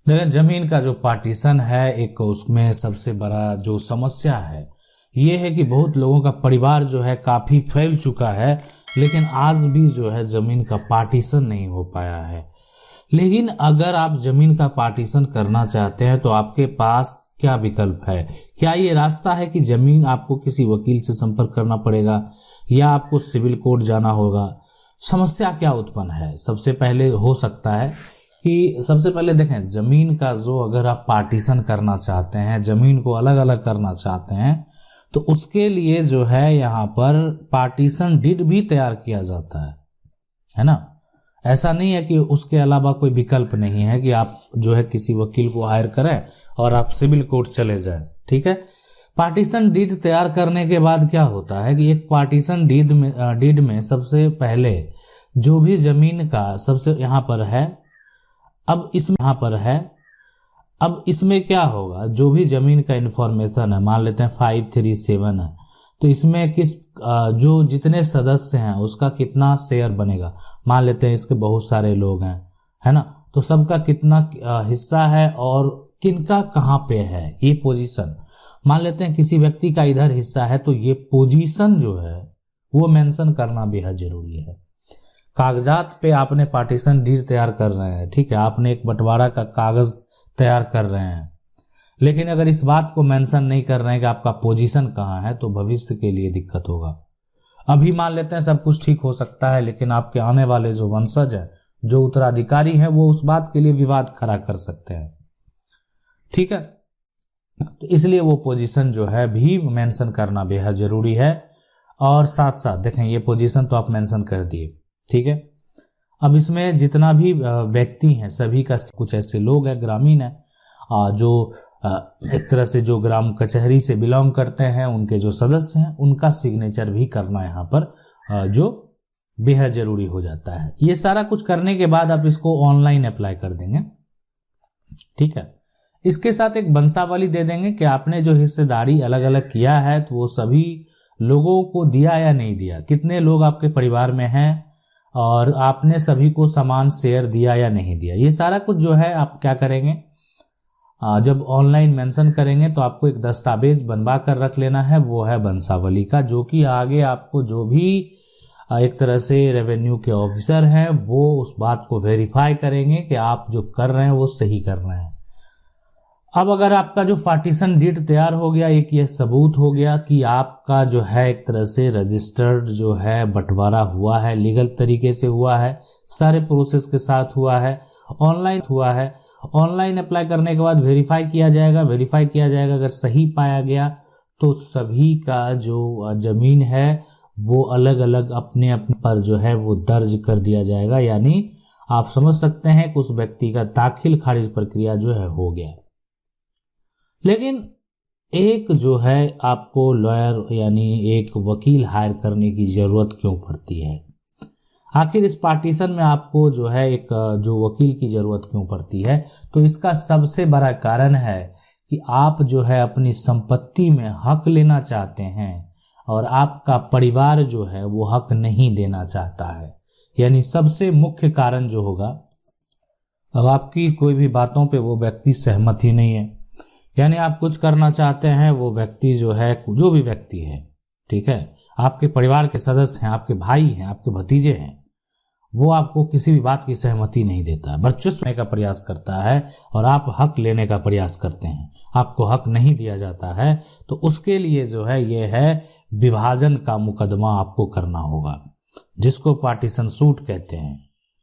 देखिए, जमीन का जो पार्टीशन है, एक उसमें सबसे बड़ा जो समस्या है ये है कि बहुत लोगों का परिवार जो है काफ़ी फैल चुका है, लेकिन आज भी जो है ज़मीन का पार्टीशन नहीं हो पाया है। लेकिन अगर आप ज़मीन का पार्टीशन करना चाहते हैं तो आपके पास क्या विकल्प है? क्या ये रास्ता है कि ज़मीन आपको किसी वकील से संपर्क करना पड़ेगा या आपको सिविल कोर्ट जाना होगा? समस्या क्या उत्पन्न है? सबसे पहले हो सकता है कि सबसे पहले देखें, ज़मीन का जो अगर आप पार्टीशन करना चाहते हैं, ज़मीन को अलग अलग करना चाहते हैं, तो उसके लिए जो है यहाँ पर पार्टीशन डीड भी तैयार किया जाता है ना। ऐसा नहीं है कि उसके अलावा कोई विकल्प नहीं है कि आप जो है किसी वकील को हायर करें और आप सिविल कोर्ट चले जाएं। ठीक है, पार्टीशन डीड तैयार करने के बाद क्या होता है कि एक पार्टीशन डीड में सबसे पहले जो भी ज़मीन का सबसे यहाँ पर है, अब इसमें क्या होगा, जो भी ज़मीन का इन्फॉर्मेशन है, मान लेते हैं 537 है, तो इसमें जो जितने सदस्य हैं उसका कितना शेयर बनेगा, मान लेते हैं इसके बहुत सारे लोग हैं, है ना, तो सबका कितना हिस्सा है और किनका कहाँ पे है ये पोजीशन। मान लेते हैं किसी व्यक्ति का इधर हिस्सा है, तो ये पोजीशन जो है वो मेंशन करना बेहद जरूरी है। कागजात पे आपने पार्टीशन डीड तैयार कर रहे हैं, ठीक है, आपने एक बंटवारा का कागज तैयार कर रहे हैं, लेकिन अगर इस बात को मेंशन नहीं कर रहे हैं कि आपका पोजीशन कहाँ है, तो भविष्य के लिए दिक्कत होगा। अभी मान लेते हैं सब कुछ ठीक हो सकता है, लेकिन आपके आने वाले जो वंशज है, जो उत्तराधिकारी हैं, वो उस बात के लिए विवाद खड़ा कर सकते हैं। ठीक है, तो इसलिए वो पोजीशन जो है भी मेंशन करना बेहद जरूरी है। और साथ साथ देखें, ये पोजीशन तो आप मेंशन कर दिए, ठीक है। अब इसमें जितना भी व्यक्ति हैं, सभी का कुछ ऐसे लोग हैं, ग्रामीण है, जो एक तरह से जो ग्राम कचहरी से बिलोंग करते हैं, उनके जो सदस्य हैं, उनका सिग्नेचर भी करना यहाँ पर जो बेहद जरूरी हो जाता है। ये सारा कुछ करने के बाद आप इसको ऑनलाइन अप्लाई कर देंगे, ठीक है। इसके साथ एक वंशावली दे देंगे कि आपने जो हिस्सेदारी अलग अलग किया है, तो वो सभी लोगों को दिया या नहीं दिया, कितने लोग आपके परिवार में हैं और आपने सभी को समान शेयर दिया या नहीं दिया। ये सारा कुछ जो है आप क्या करेंगे, जब ऑनलाइन मेंशन करेंगे तो आपको एक दस्तावेज बनवा कर रख लेना है, वो है वंशावली का, जो कि आगे आपको जो भी एक तरह से रेवेन्यू के ऑफिसर हैं वो उस बात को वेरीफाई करेंगे कि आप जो कर रहे हैं वो सही कर रहे हैं। अब अगर आपका जो पार्टीशन डीड तैयार हो गया, एक ये सबूत हो गया कि आपका जो है एक तरह से रजिस्टर्ड जो है बंटवारा हुआ है, लीगल तरीके से हुआ है, सारे प्रोसेस के साथ हुआ है, ऑनलाइन हुआ है। ऑनलाइन अप्लाई करने के बाद वेरीफाई किया जाएगा, अगर सही पाया गया तो सभी का जो जमीन है वो अलग अलग अपने पर जो है वो दर्ज कर दिया जाएगा। यानी आप समझ सकते हैं कि उस व्यक्ति का दाखिल खारिज प्रक्रिया जो है हो गया। लेकिन एक जो है आपको लॉयर यानी एक वकील हायर करने की जरूरत क्यों पड़ती है? आखिर इस पार्टीशन में आपको जो है एक जो वकील की जरूरत क्यों पड़ती है? तो इसका सबसे बड़ा कारण है कि आप जो है अपनी संपत्ति में हक लेना चाहते हैं और आपका परिवार जो है वो हक नहीं देना चाहता है। यानी सबसे मुख्य कारण जो होगा, अब आपकी कोई भी बातों पे वो व्यक्ति सहमत ही नहीं है। यानी आप कुछ करना चाहते हैं, वो व्यक्ति जो है, जो भी व्यक्ति है, ठीक है, आपके परिवार के सदस्य हैं, आपके भाई हैं, आपके भतीजे हैं, वो आपको किसी भी बात की सहमति नहीं देता है, वर्चस्व लेने का प्रयास करता है और आप हक लेने का प्रयास करते हैं, आपको हक नहीं दिया जाता है। तो उसके लिए जो है ये है विभाजन का मुकदमा आपको करना होगा, जिसको पार्टीशन सूट कहते हैं,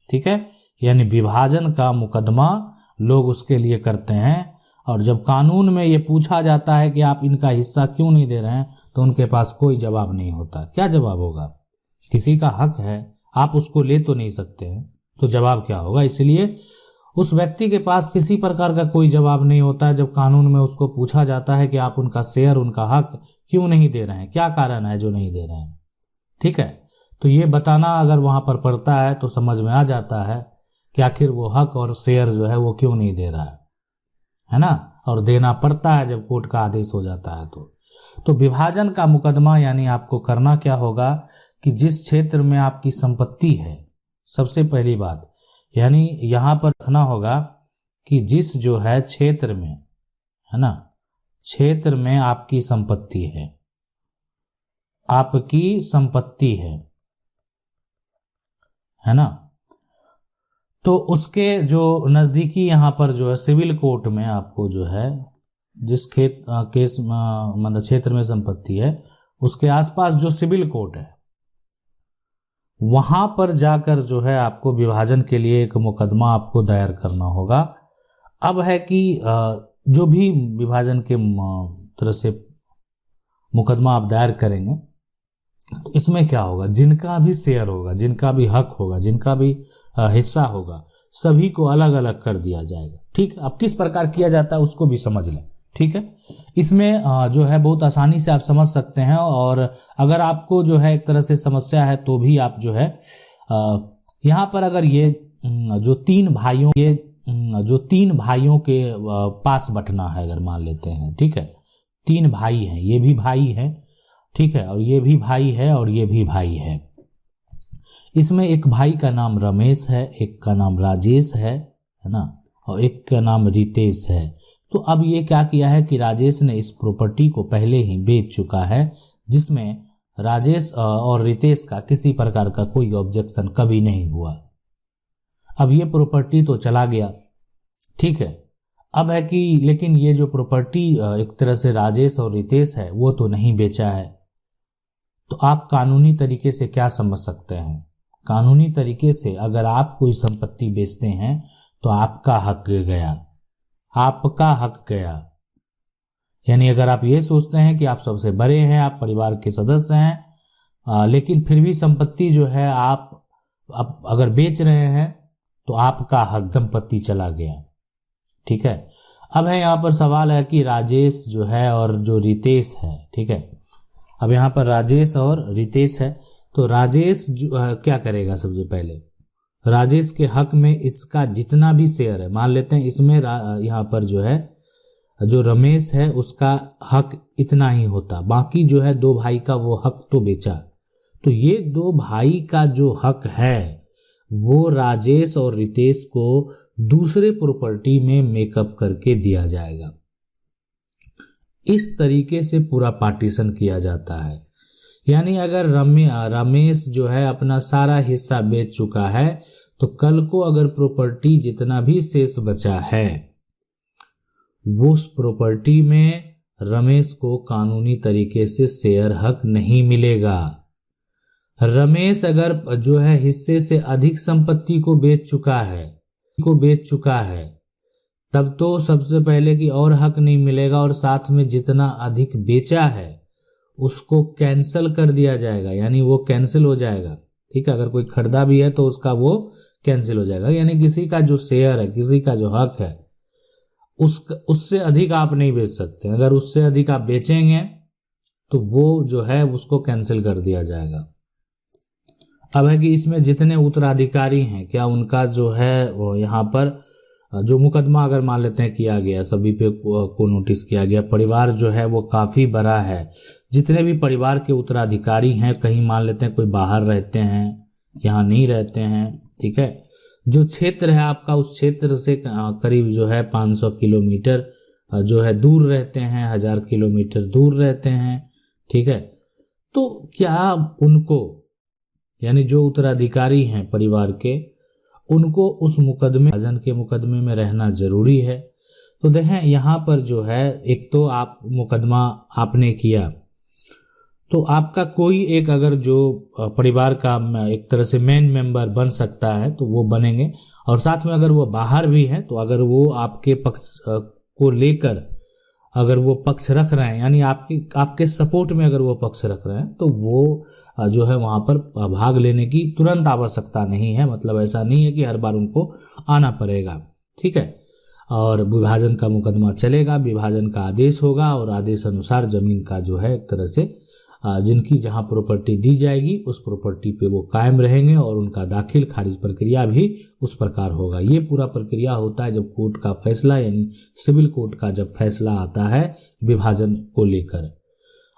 ठीक है। यानी विभाजन का मुकदमा लोग उसके लिए करते हैं। और जब कानून में ये पूछा जाता है कि आप इनका हिस्सा क्यों नहीं दे रहे हैं, तो उनके पास कोई जवाब नहीं होता। क्या जवाब होगा? किसी का हक है, आप उसको ले तो नहीं सकते हैं, तो जवाब क्या होगा? इसलिए उस व्यक्ति के पास किसी प्रकार का कोई जवाब नहीं होता है जब कानून में उसको पूछा जाता है कि आप उनका शेयर, उनका हक क्यों नहीं दे रहे हैं, क्या कारण है जो नहीं दे रहे हैं, ठीक है। तो ये बताना अगर वहां पर पड़ता है तो समझ में आ जाता है कि आखिर वो हक और शेयर जो है वो क्यों नहीं दे रहा है ना। और देना पड़ता है जब कोर्ट का आदेश हो जाता है। तो विभाजन का मुकदमा यानी आपको करना क्या होगा कि जिस क्षेत्र में आपकी संपत्ति है, सबसे पहली बात यानी यहाँ पर रखना होगा कि जिस जो है क्षेत्र में, है ना, क्षेत्र में आपकी संपत्ति है, आपकी संपत्ति है ना, तो उसके जो नजदीकी यहां पर जो है सिविल कोर्ट में आपको जो है जिस केस मतलब क्षेत्र में संपत्ति है उसके आसपास जो सिविल कोर्ट है वहां पर जाकर जो है आपको विभाजन के लिए एक मुकदमा आपको दायर करना होगा। अब है कि जो भी विभाजन के तरह से मुकदमा आप दायर करेंगे तो इसमें क्या होगा, जिनका भी शेयर होगा, जिनका भी हक होगा, जिनका भी हिस्सा होगा, सभी को अलग अलग कर दिया जाएगा। ठीक, अब किस प्रकार किया जाता है उसको भी समझ लें। ठीक है, इसमें जो है बहुत आसानी से आप समझ सकते हैं, और अगर आपको जो है एक तरह से समस्या है तो भी आप जो है यहाँ पर अगर ये जो तीन भाइयों के पास बंटना है, अगर मान लेते हैं, ठीक है, तीन भाई हैं, ये भी भाई है, ठीक है, और ये भी भाई है और ये भी भाई है। इसमें एक भाई का नाम रमेश है, एक का नाम राजेश है ना, और एक का नाम रितेश है। तो अब ये क्या किया है कि राजेश ने इस प्रॉपर्टी को पहले ही बेच चुका है, जिसमें राजेश और रितेश का किसी प्रकार का कोई ऑब्जेक्शन कभी नहीं हुआ। अब ये प्रॉपर्टी तो चला गया, ठीक है। अब है कि लेकिन ये जो प्रॉपर्टी एक तरह से राजेश और रितेश है वो तो नहीं बेचा है। तो आप कानूनी तरीके से क्या समझ सकते हैं, कानूनी तरीके से अगर आप कोई संपत्ति बेचते हैं तो आपका हक गया, आपका हक गया। यानी अगर आप ये सोचते हैं कि आप सबसे बड़े हैं, आप परिवार के सदस्य हैं, लेकिन फिर भी संपत्ति जो है आप अगर बेच रहे हैं तो आपका हक, संपत्ति चला गया। ठीक है, अब है यहाँ पर सवाल है कि राजेश जो है और जो रितेश है, ठीक है, अब यहाँ पर राजेश और रितेश है, तो राजेश क्या करेगा, सबसे पहले राजेश के हक में इसका जितना भी शेयर है, मान लेते हैं इसमें यहाँ पर जो है जो रमेश है उसका हक इतना ही होता, बाकी जो है दो भाई का वो हक तो बेचा, तो ये दो भाई का जो हक है वो राजेश और रितेश को दूसरे प्रॉपर्टी में मेकअप करके दिया जाएगा। इस तरीके से पूरा पार्टीशन किया जाता है। यानी अगर रमेश जो है अपना सारा हिस्सा बेच चुका है तो कल को अगर प्रॉपर्टी जितना भी शेष बचा है वो उस प्रॉपर्टी में रमेश को कानूनी तरीके से शेयर हक नहीं मिलेगा। रमेश अगर जो है हिस्से से अधिक संपत्ति को बेच चुका है तब तो सबसे पहले कि और हक नहीं मिलेगा, और साथ में जितना अधिक बेचा है उसको कैंसिल कर दिया जाएगा, यानी वो कैंसिल हो जाएगा। ठीक है, अगर कोई खरीदा भी है तो उसका वो कैंसिल हो जाएगा, यानी किसी का जो शेयर है, किसी का जो हक है उससे अधिक आप नहीं बेच सकते। अगर उससे अधिक आप बेचेंगे तो वो जो है उसको कैंसिल कर दिया जाएगा। अब है कि इसमें जितने उत्तराधिकारी हैं क्या उनका जो है वो यहाँ पर जो मुकदमा अगर मान लेते हैं किया गया, सभी पे को नोटिस किया गया, परिवार जो है वो काफ़ी बड़ा है, जितने भी परिवार के उत्तराधिकारी हैं, कहीं मान लेते हैं कोई बाहर रहते हैं, यहाँ नहीं रहते हैं, ठीक है, जो क्षेत्र है आपका उस क्षेत्र से करीब जो है 500 किलोमीटर जो है दूर रहते हैं, 1000 किलोमीटर दूर रहते हैं, ठीक है, तो क्या उनको यानी जो उत्तराधिकारी हैं परिवार के उनको उस विभाजन के मुकदमे में रहना जरूरी है। तो देखें यहाँ पर जो है एक तो आप मुकदमा आपने किया तो आपका कोई एक अगर जो परिवार का एक तरह से मेन मेंबर बन सकता है तो वो बनेंगे, और साथ में अगर वो बाहर भी है तो अगर वो आपके पक्ष को लेकर अगर वो पक्ष रख रहे हैं, यानी आपके सपोर्ट में अगर वो पक्ष रख रहे हैं तो वो जो है वहाँ पर भाग लेने की तुरंत आवश्यकता नहीं है। मतलब ऐसा नहीं है कि हर बार उनको आना पड़ेगा, ठीक है। और विभाजन का मुकदमा चलेगा, विभाजन का आदेश होगा और आदेश अनुसार जमीन का जो है एक तरह से जिनकी जहां प्रॉपर्टी दी जाएगी उस प्रॉपर्टी पे वो कायम रहेंगे, और उनका दाखिल खारिज प्रक्रिया भी उस प्रकार होगा। ये पूरा प्रक्रिया होता है जब कोर्ट का फैसला यानी सिविल कोर्ट का जब फैसला आता है विभाजन को लेकर।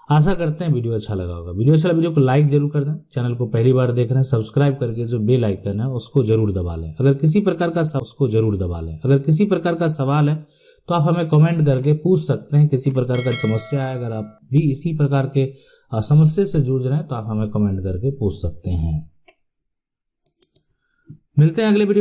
आशा करते हैं वीडियो अच्छा लगा होगा। वीडियो अच्छा लगा वीडियो को लाइक जरूर कर दें। चैनल को पहली बार देख रहे हैं सब्सक्राइब करके जो बेल आइकन है उसको जरूर दबा लें। अगर किसी प्रकार का सवाल है तो आप हमें कमेंट करके पूछ सकते हैं। किसी प्रकार का समस्या है, अगर आप भी इसी प्रकार के समस्या से जूझ रहे हैं तो आप हमें कमेंट करके पूछ सकते हैं। मिलते हैं अगले वीडियो।